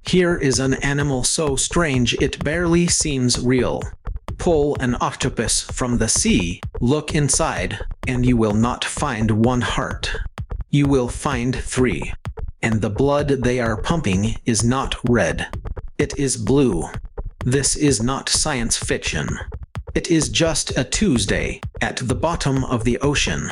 Here is an animal so strange it barely seems real. Pull an octopus from the sea, look inside, and you will not find one heart. You will find 3. And the blood they are pumping is not red. It is blue. This is not science fiction. It is just a Tuesday at the bottom of the ocean.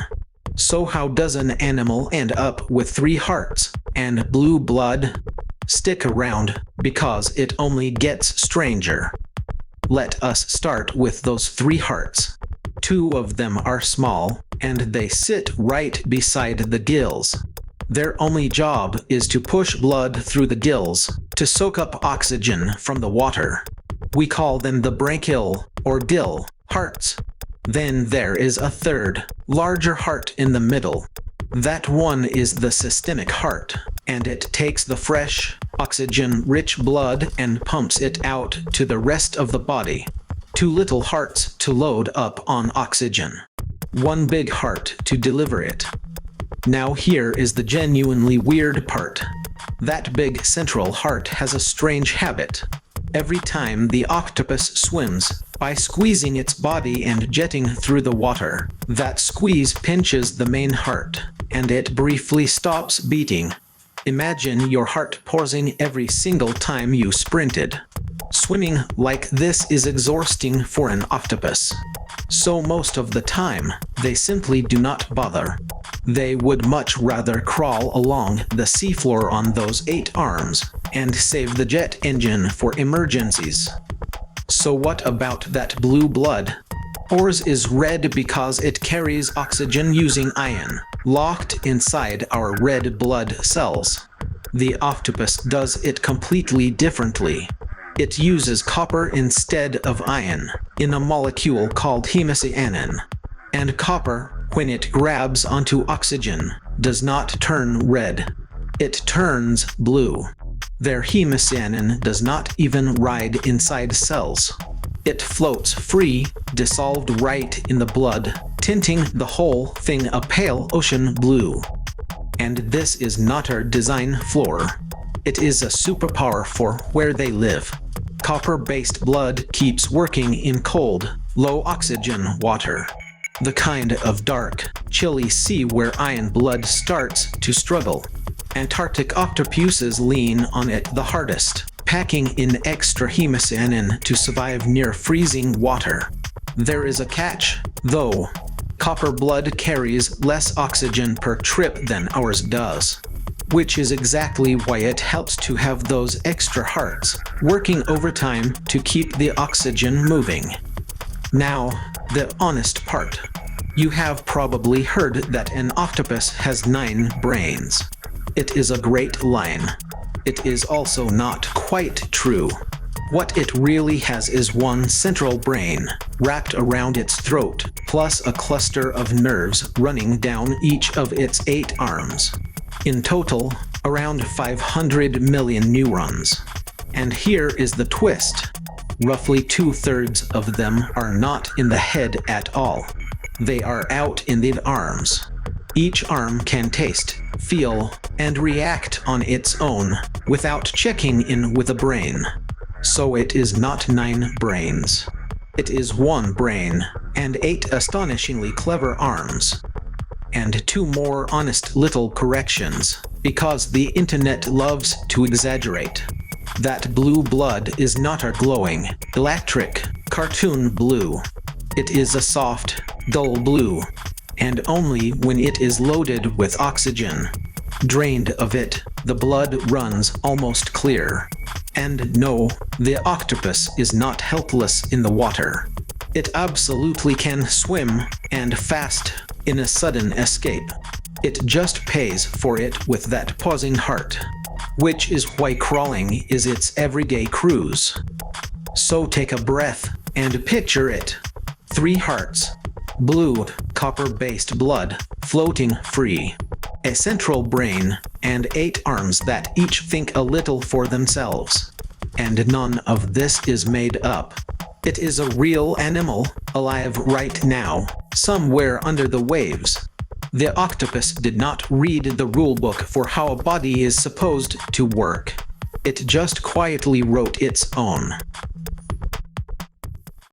So how does an animal end up with 3 hearts and blue blood? Stick around, because it only gets stranger. Let us start with those 3 hearts. 2 of them are small, and they sit right beside the gills. Their only job is to push blood through the gills to soak up oxygen from the water. We call them the branchial, or gill, hearts. Then there is a 3rd, larger heart in the middle. That one is the systemic heart, and it takes the fresh, oxygen-rich blood and pumps it out to the rest of the body. 2 little hearts to load up on oxygen. 1 big heart to deliver it. Now here is the genuinely weird part. That big central heart has a strange habit. Every time the octopus swims, by squeezing its body and jetting through the water, that squeeze pinches the main heart, and it briefly stops beating. Imagine your heart pausing every single time you sprinted. Swimming like this is exhausting for an octopus. So most of the time, they simply do not bother. They would much rather crawl along the seafloor on those 8 arms and save the jet engine for emergencies. So what about that blue blood? Ours is red because it carries oxygen using iron, locked inside our red blood cells. The octopus does it completely differently. It uses copper instead of iron, in a molecule called hemocyanin. And copper, when it grabs onto oxygen, does not turn red. It turns blue. Their hemocyanin does not even ride inside cells. It floats free, dissolved right in the blood, tinting the whole thing a pale ocean blue. And this is not our design flaw. It is a superpower for where they live. Copper-based blood keeps working in cold, low-oxygen water. The kind of dark, chilly sea where iron blood starts to struggle. Antarctic octopuses lean on it the hardest, packing in extra hemocyanin to survive near freezing water. There is a catch, though. Copper blood carries less oxygen per trip than ours does, which is exactly why it helps to have those extra hearts working overtime to keep the oxygen moving. Now, the honest part. You have probably heard that an octopus has 9 brains. It is a great line. It is also not quite true. What it really has is one central brain, wrapped around its throat, plus a cluster of nerves running down each of its 8 arms. In total, around 500 million neurons. And here is the twist. Roughly 2/3 of them are not in the head at all. They are out in the arms. Each arm can taste, feel, and react on its own, without checking in with a brain. So it is not 9 brains. It is 1 brain, and 8 astonishingly clever arms. And 2 more honest little corrections, because the internet loves to exaggerate. That blue blood is not our glowing, electric, cartoon blue. It is a soft, dull blue, and only when it is loaded with oxygen. Drained of it, the blood runs almost clear. And no, the octopus is not helpless in the water. It absolutely can swim, and fast, in a sudden escape. It just pays for it with that pausing heart. Which is why crawling is its everyday cruise. So take a breath, and picture it. 3 hearts. Blue, copper-based blood, floating free. A central brain, and 8 arms that each think a little for themselves. And none of this is made up. It is a real animal, alive right now, somewhere under the waves. The octopus did not read the rulebook for how a body is supposed to work. It just quietly wrote its own.